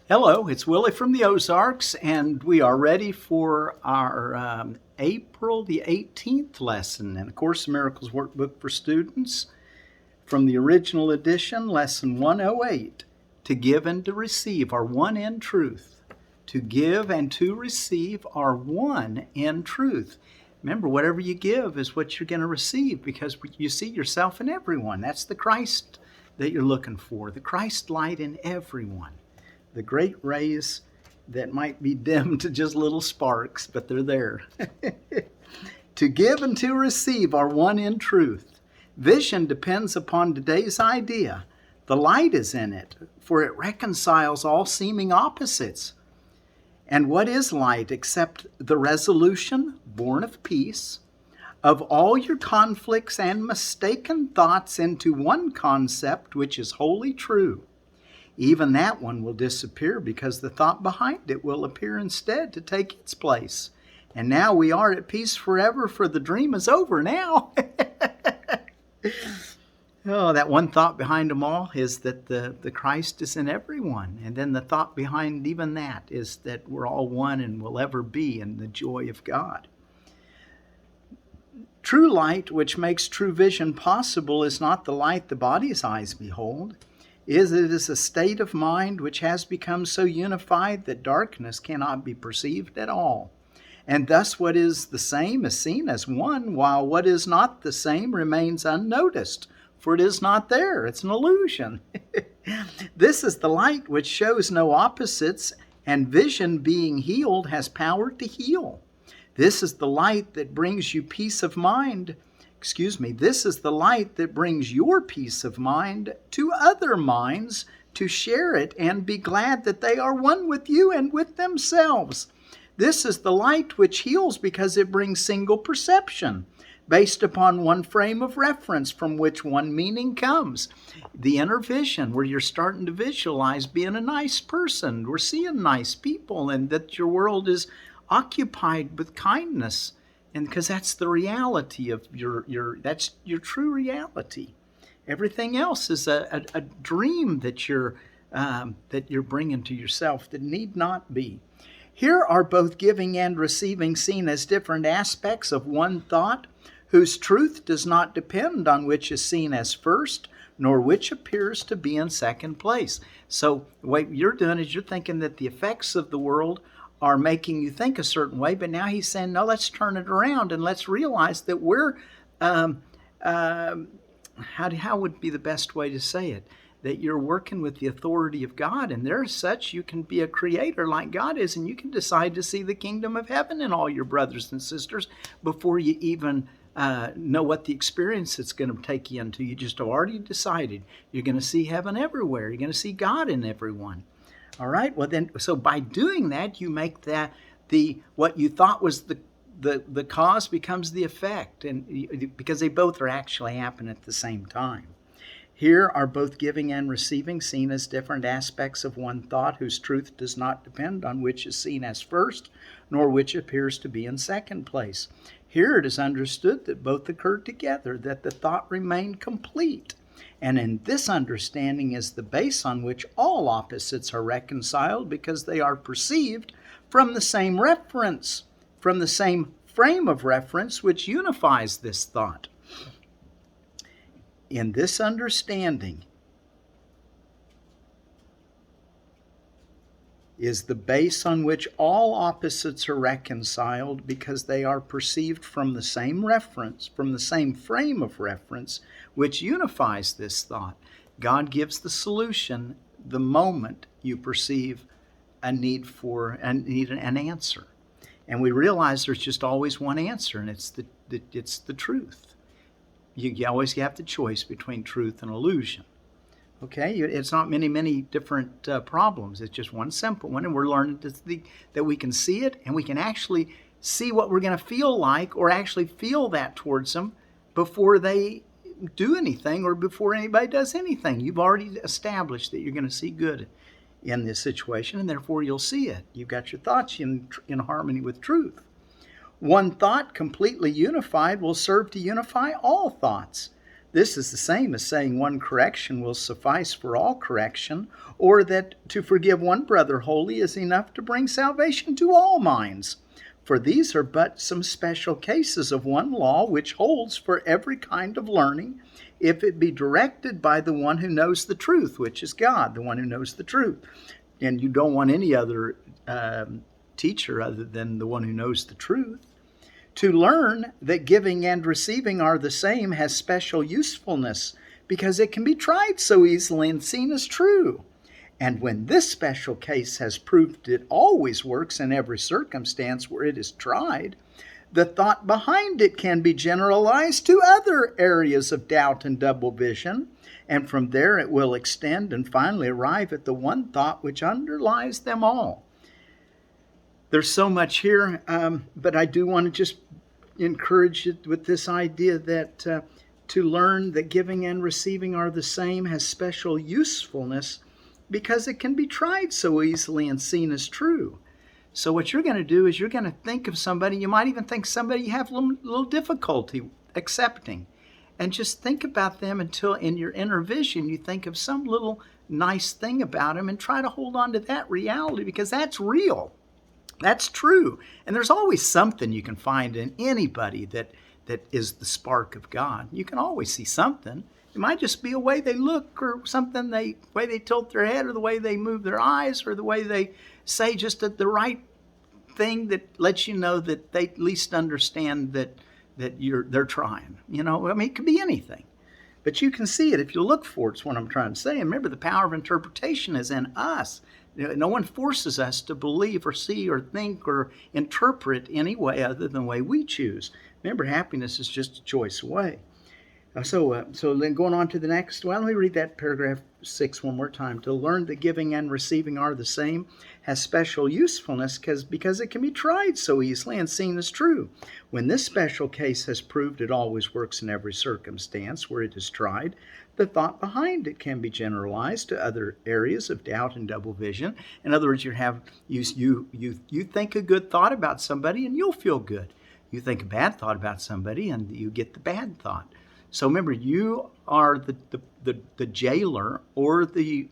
Hello, it's Willie from the Ozarks, and we are ready for our April the 18th lesson in A Course in Miracles Workbook for Students from the original edition, Lesson 108, To Give and to Receive are one in truth. To give and to receive are one in truth. Remember, whatever you give is what you're going to receive because you see yourself in everyone. That's the Christ that you're looking for, the Christ light in everyone. The great rays that might be dimmed to just little sparks, but they're there. To give and to receive are one in truth. Vision depends upon today's idea. The light is in it, for it reconciles all seeming opposites. And what is light except the resolution, born of peace, of all your conflicts and mistaken thoughts into one concept which is wholly true? Even that one will disappear because the thought behind it will appear instead to take its place. And now we are at peace forever, for the dream is over now. Oh, that one thought behind them all is that the Christ is in everyone. And then the thought behind even that is that we're all one and will ever be in the joy of God. True light, which makes true vision possible, is not the light the body's eyes behold. It is a state of mind which has become so unified that darkness cannot be perceived at all. And thus what is the same is seen as one, while what is not the same remains unnoticed, for it is not there. It's an illusion. This is the light which shows no opposites, and vision being healed has power to heal. This is the light that brings you peace of mind. This is the light that brings your peace of mind to other minds to share it and be glad that they are one with you and with themselves. This is the light which heals because it brings single perception based upon one frame of reference from which one meaning comes. The inner vision where you're starting to visualize being a nice person. We're seeing nice people and that your world is occupied with kindness. And because that's the reality of that's your true reality. Everything else is a dream that you're bringing to yourself that need not be. Here are both giving and receiving seen as different aspects of one thought, whose truth does not depend on which is seen as first, nor which appears to be in second place. So what you're doing is you're thinking that the effects of the world are making you think a certain way, but now he's saying, no, let's turn it around and let's realize that we're, how would be the best way to say it? That you're working with the authority of God, and there's such you can be a creator like God is, and you can decide to see the kingdom of heaven in all your brothers and sisters before you even know what the experience it's going to take you into. You just already decided you're going to see heaven everywhere. You're going to see God in everyone. All right. Well, then, so by doing that, you make that what you thought was the cause becomes the effect, and because they both are actually happening at the same time. Here are both giving and receiving seen as different aspects of one thought, whose truth does not depend on which is seen as first, nor which appears to be in second place. Here it is understood that both occur together, that the thought remained complete. And in this understanding is the base on which all opposites are reconciled, because they are perceived from the same reference, from the same frame of reference which unifies this thought. In this understanding is the base on which all opposites are reconciled, because they are perceived from the same reference, from the same frame of reference, which unifies this thought. God gives the solution the moment you perceive a need an answer. And we realize there's just always one answer, and it's the truth. You always have the choice between truth and illusion. Okay, it's not many different problems. It's just one simple one, and we're learning that we can see it, and we can actually see what we're going to feel like, or actually feel that towards them before they do anything or before anybody does anything. You've already established that you're going to see good in this situation, and therefore you'll see it. You've got your thoughts in harmony with truth. One thought completely unified will serve to unify all thoughts. This is the same as saying one correction will suffice for all correction, or that to forgive one brother wholly is enough to bring salvation to all minds. For these are but some special cases of one law which holds for every kind of learning, if it be directed by the one who knows the truth, which is God, the one who knows the truth. And you don't want any other teacher other than the one who knows the truth. To learn that giving and receiving are the same has special usefulness, because it can be tried so easily and seen as true. And when this special case has proved it always works in every circumstance where it is tried, the thought behind it can be generalized to other areas of doubt and double vision, and from there it will extend and finally arrive at the one thought which underlies them all. There's so much here, but I do want to just encourage you with this idea that to learn that giving and receiving are the same has special usefulness, because it can be tried so easily and seen as true. So what you're going to do is you're going to think of somebody, you might even think somebody you have a little difficulty accepting, and just think about them until in your inner vision you think of some little nice thing about them and try to hold on to that reality, because that's real. That's true. And there's always something you can find in anybody that is the spark of God. You can always see something. It might just be a way they look, or something, the way they tilt their head, or the way they move their eyes, or the way they say just the right thing that lets you know that they at least understand that they're trying. It could be anything. But you can see it if you look for it, is what I'm trying to say. And remember, the power of interpretation is in us. No one forces us to believe or see or think or interpret any way other than the way we choose. Remember, happiness is just a choice away. So then going on to the next, well, let me read that paragraph 6 one more time. To learn that giving and receiving are the same has special usefulness because it can be tried so easily and seen as true. When this special case has proved it always works in every circumstance where it is tried, the thought behind it can be generalized to other areas of doubt and double vision. In other words, you think a good thought about somebody and you'll feel good. You think a bad thought about somebody and you get the bad thought. So remember, you are the jailer or the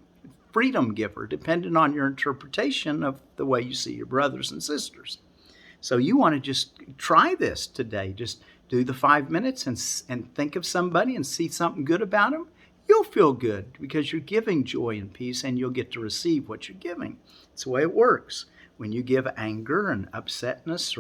freedom giver, depending on your interpretation of the way you see your brothers and sisters. So you want to just try this today. Just do the 5 minutes and think of somebody and see something good about them. You'll feel good because you're giving joy and peace, and you'll get to receive what you're giving. It's the way it works. When you give anger and upsetness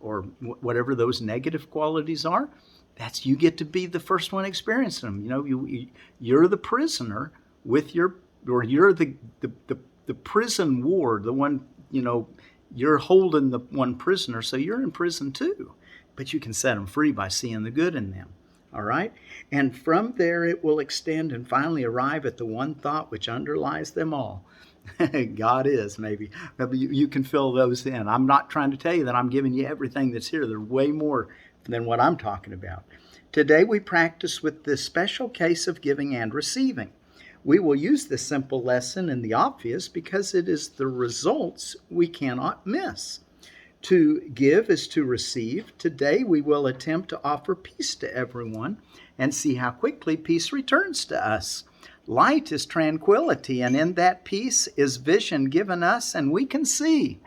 or whatever those negative qualities are, that's you get to be the first one experiencing them. You're the prisoner with you're the prison ward, the one, you're holding the one prisoner, so you're in prison too. But you can set them free by seeing the good in them. All right? And from there it will extend and finally arrive at the one thought which underlies them all. God is, maybe. You can fill those in. I'm not trying to tell you that I'm giving you everything that's here. There's way more than what I'm talking about. Today we practice with this special case of giving and receiving. We will use this simple lesson in the obvious because it is the results we cannot miss. To give is to receive. Today we will attempt to offer peace to everyone and see how quickly peace returns to us. Light is tranquility, and in that peace is vision given us, and we can see.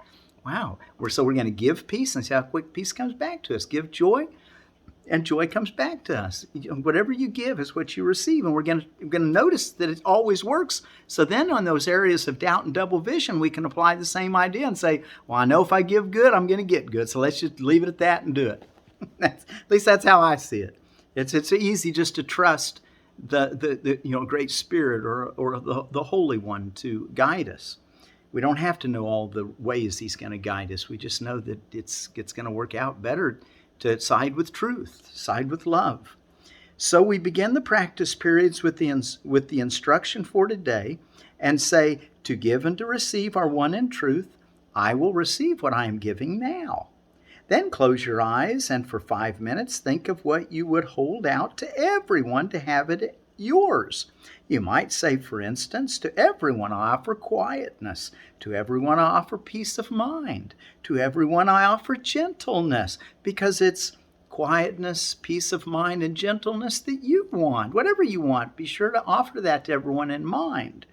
Wow. So we're going to give peace and see how quick peace comes back to us. Give joy, and joy comes back to us. Whatever you give is what you receive, and we're going to notice that it always works. So then on those areas of doubt and double vision, we can apply the same idea and say, well, I know if I give good, I'm going to get good, so let's just leave it at that and do it. At least that's how I see it. It's easy just to trust the Great Spirit or the Holy One to guide us. We don't have to know all the ways He's going to guide us. We just know that it's going to work out better to side with truth, side with love. So we begin the practice periods with the instruction for today and say, to give and to receive are one in truth. I will receive what I am giving now. Then close your eyes and for 5 minutes think of what you would hold out to everyone to have it yours. You might say, for instance, to everyone I offer quietness. To everyone I offer peace of mind. To everyone I offer gentleness, because it's quietness, peace of mind, and gentleness that you want. Whatever you want, be sure to offer that to everyone in mind.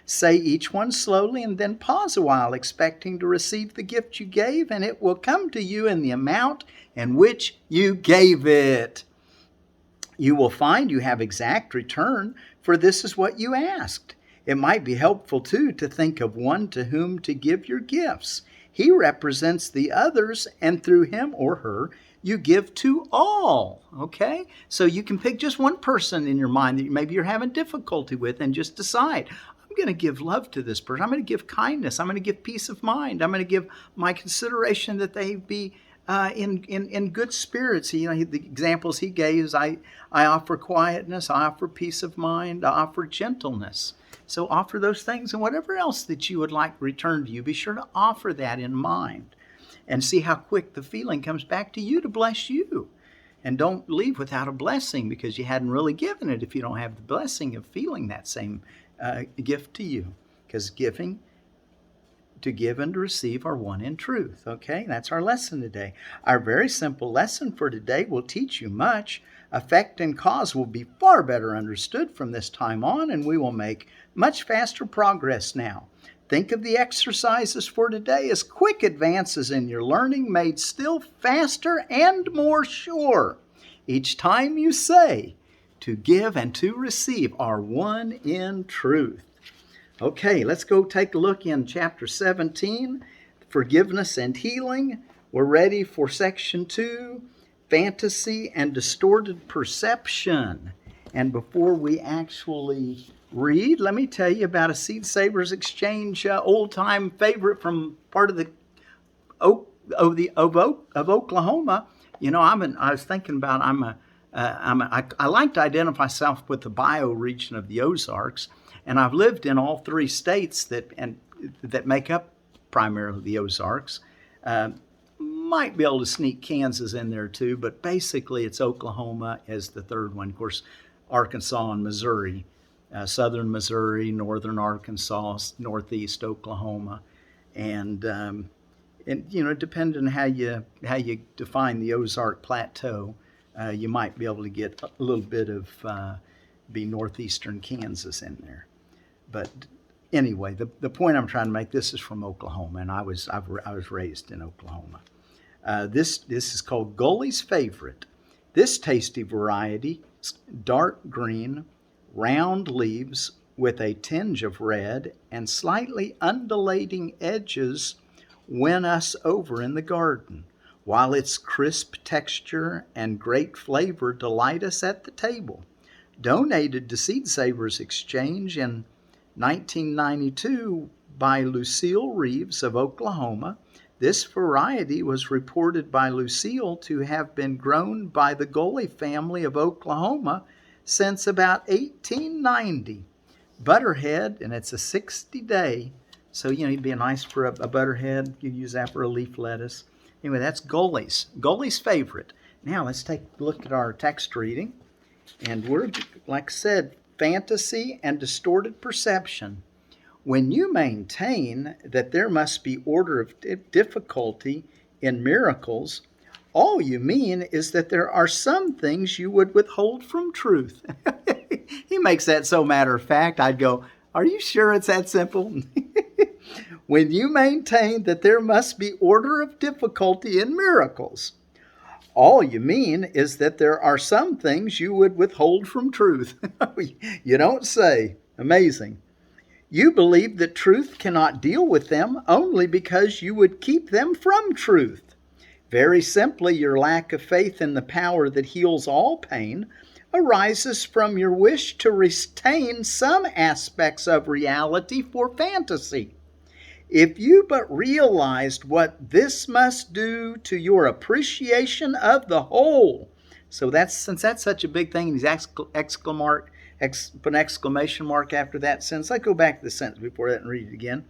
Say each one slowly and then pause a while, expecting to receive the gift you gave, and it will come to you in the amount in which you gave it. You will find you have exact return, for this is what you asked. It might be helpful, too, to think of one to whom to give your gifts. He represents the others, and through him or her, you give to all. Okay? So you can pick just one person in your mind that maybe you're having difficulty with and just decide, I'm going to give love to this person. I'm going to give kindness. I'm going to give peace of mind. I'm going to give my consideration that they be in good spirits. The examples he gave is I offer quietness, I offer peace of mind, I offer gentleness. So offer those things, and whatever else that you would like returned to you, be sure to offer that in mind and see how quick the feeling comes back to you to bless you. And don't leave without a blessing because you hadn't really given it if you don't have the blessing of feeling that same gift to you. Because to give and to receive are one in truth. Okay, that's our lesson today. Our very simple lesson for today will teach you much. Effect and cause will be far better understood from this time on, and we will make much faster progress now. Think of the exercises for today as quick advances in your learning made still faster and more sure. Each time you say, to give and to receive are one in truth. Okay, let's go take a look in chapter 17, Forgiveness and Healing. We're ready for section 2, Fantasy and Distorted Perception. And before we actually read, let me tell you about a Seed Savers Exchange old-time favorite from part of Oklahoma. I was thinking about I like to identify myself with the bioregion of the Ozarks. And I've lived in all 3 states that make up primarily the Ozarks. Might be able to sneak Kansas in there too, but basically it's Oklahoma as the third one. Of course, Arkansas and Missouri, southern Missouri, northern Arkansas, northeast Oklahoma, and depending on how you define the Ozark Plateau, you might be able to get a little bit of be northeastern Kansas in there. But anyway, the point I'm trying to make, this is from Oklahoma, and I was raised in Oklahoma. This is called Gulley's Favorite. This tasty variety, dark green, round leaves with a tinge of red and slightly undulating edges, win us over in the garden, while its crisp texture and great flavor delight us at the table. Donated to Seed Savers Exchange in 1992 by Lucille Reeves of Oklahoma, this variety was reported by Lucille to have been grown by the Gulley family of Oklahoma since about 1890. Butterhead, and it's a 60-day, so it'd be nice for a Butterhead. You use that for a leaf lettuce. Anyway, that's Gulley's Favorite. Now let's take a look at our text reading. And we're, like I said, fantasy and distorted perception. When you maintain that there must be order of difficulty in miracles, all you mean is that there are some things you would withhold from truth. He makes that so matter of fact, I'd go, are you sure it's that simple? When you maintain that there must be order of difficulty in miracles, all you mean is that there are some things you would withhold from truth. You don't say. Amazing. You believe that truth cannot deal with them only because you would keep them from truth. Very simply, your lack of faith in the power that heals all pain arises from your wish to retain some aspects of reality for fantasy. If you but realized what this must do to your appreciation of the whole. So since that's such a big thing, and he's put an exclamation mark after that sentence. Let's go back to the sentence before that and read it again.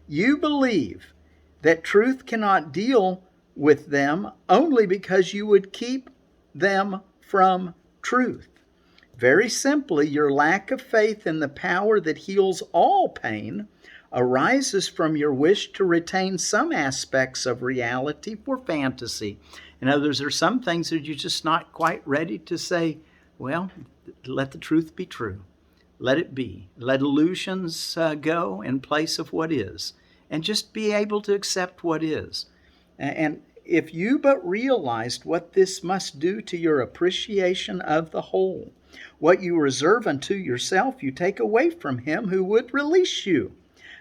You believe that truth cannot deal with them only because you would keep them from truth. Very simply, your lack of faith in the power that heals all pain arises from your wish to retain some aspects of reality for fantasy. In other words, there are some things that you're just not quite ready to say, well, let the truth be true. Let it be. Let illusions go in place of what is. And just be able to accept what is. And if you but realized what this must do to your appreciation of the whole, what you reserve unto yourself, you take away from him who would release you.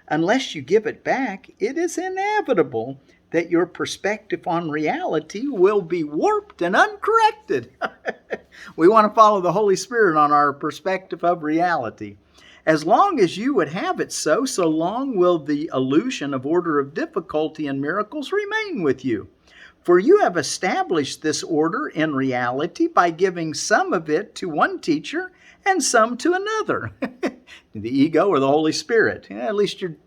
Unless you give it back, it is inevitable that your perspective on reality will be warped and uncorrected. We want to follow the Holy Spirit on our perspective of reality. As long as you would have it so long will the illusion of order of difficulty and miracles remain with you. For you have established this order in reality by giving some of it to one teacher and some to another. The ego or the Holy Spirit. At least you're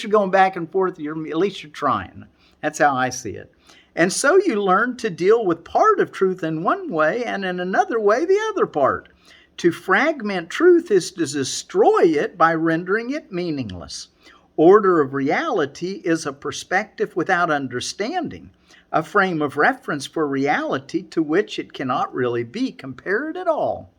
going back and forth. At least you're trying. That's how I see it. And so you learn to deal with part of truth in one way and in another way the other part. To fragment truth is to destroy it by rendering it meaningless. Order of reality is a perspective without understanding, a frame of reference for reality to which it cannot really be compared at all.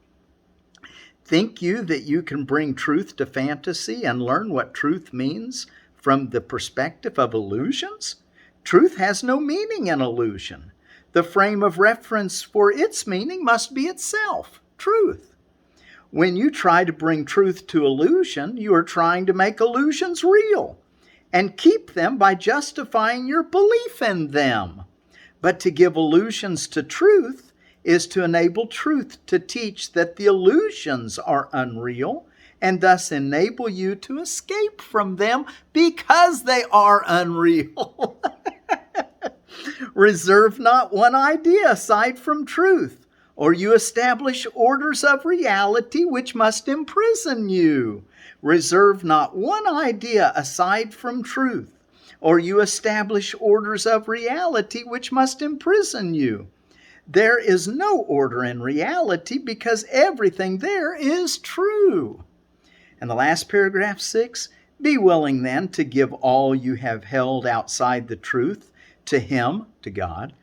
Think you that you can bring truth to fantasy and learn what truth means from the perspective of illusions? Truth has no meaning in illusion. The frame of reference for its meaning must be itself, truth. When you try to bring truth to illusion, you are trying to make illusions real and keep them by justifying your belief in them. But to give illusions to truth is to enable truth to teach that the illusions are unreal and thus enable you to escape from them because they are unreal. Reserve not one idea aside from truth, or you establish orders of reality which must imprison you. Reserve not one idea aside from truth, or you establish orders of reality which must imprison you. There is no order in reality because everything there is true. And the last paragraph, 6, be willing then to give all you have held outside the truth to him, to God,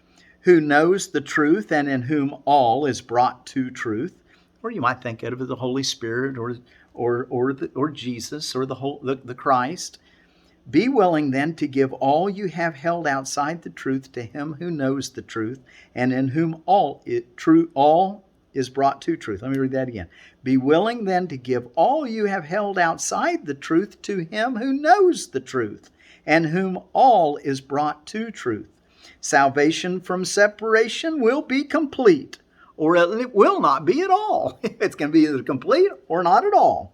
who knows the truth and in whom all is brought to truth. Or you might think of it as the Holy Spirit or Jesus or the Christ. Be willing then to give all you have held outside the truth to him who knows the truth and in whom all is brought to truth. Let me read that again. Be willing then to give all you have held outside the truth to him who knows the truth and whom all is brought to truth. Salvation from separation will be complete, or it will not be at all. It's going to be either complete or not at all.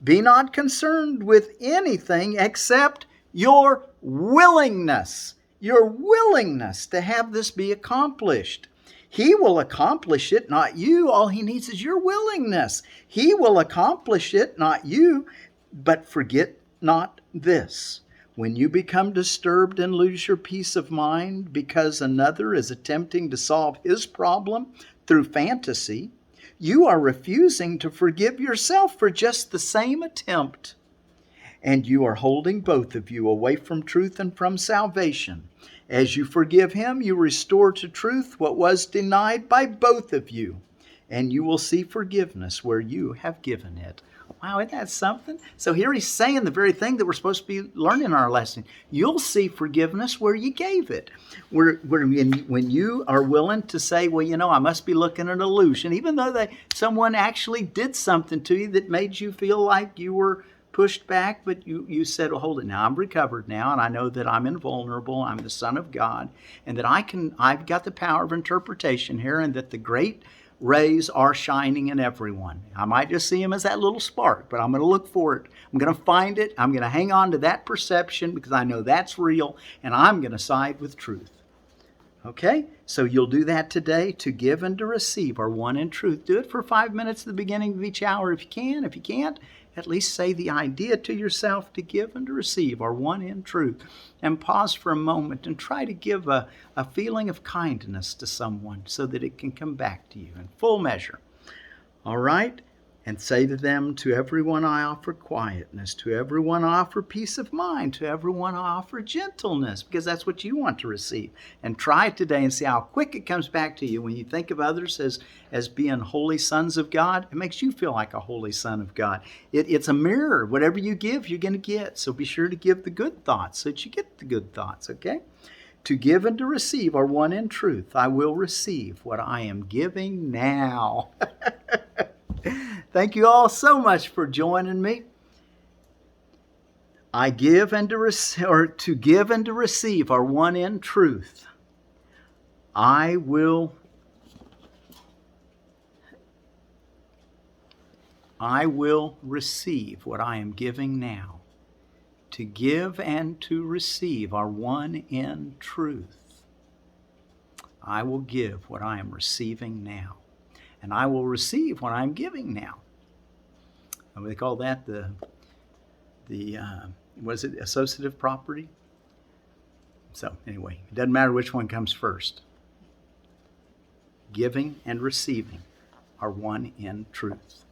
Be not concerned with anything except your willingness to have this be accomplished. He will accomplish it, not you. All he needs is your willingness. He will accomplish it, not you. But forget not this. When you become disturbed and lose your peace of mind because another is attempting to solve his problem through fantasy, you are refusing to forgive yourself for just the same attempt. And you are holding both of you away from truth and from salvation. As you forgive him, you restore to truth what was denied by both of you, and you will see forgiveness where you have given it. Wow, isn't that something? So here he's saying the very thing that we're supposed to be learning in our lesson. You'll see forgiveness where you gave it. When you are willing to say, well, I must be looking at an illusion, even though someone actually did something to you that made you feel like you were pushed back, but you said, well, hold it now. I'm recovered now, and I know that I'm invulnerable. I'm the Son of God, and that I've got the power of interpretation here, and that the great rays are shining in everyone. I might just see them as that little spark, but I'm going to look for it. I'm going to find it. I'm going to hang on to that perception because I know that's real, and I'm going to side with truth. Okay? So you'll do that today. To give and to receive are one in truth. Do it for 5 minutes at the beginning of each hour if you can. If you can't, at least say the idea to yourself. To give and to receive are one in truth. And pause for a moment and try to give a feeling of kindness to someone so that it can come back to you in full measure. All right? and say to them, to everyone I offer quietness, to everyone I offer peace of mind, to everyone I offer gentleness, because that's what you want to receive. And try it today and see how quick it comes back to you. When you think of others as being holy sons of God, it makes you feel like a holy son of God. It's a mirror. Whatever you give, you're going to get. So be sure to give the good thoughts so that you get the good thoughts, okay? To give and to receive are one in truth. I will receive what I am giving now. Thank you all so much for joining me. I give and to give and to receive are one in truth. I will receive what I am giving now. To give and to receive are one in truth. I will give what I am receiving now. And I will receive what I am giving now. And they call that was it associative property? So anyway, it doesn't matter which one comes first. Giving and receiving are one in truth.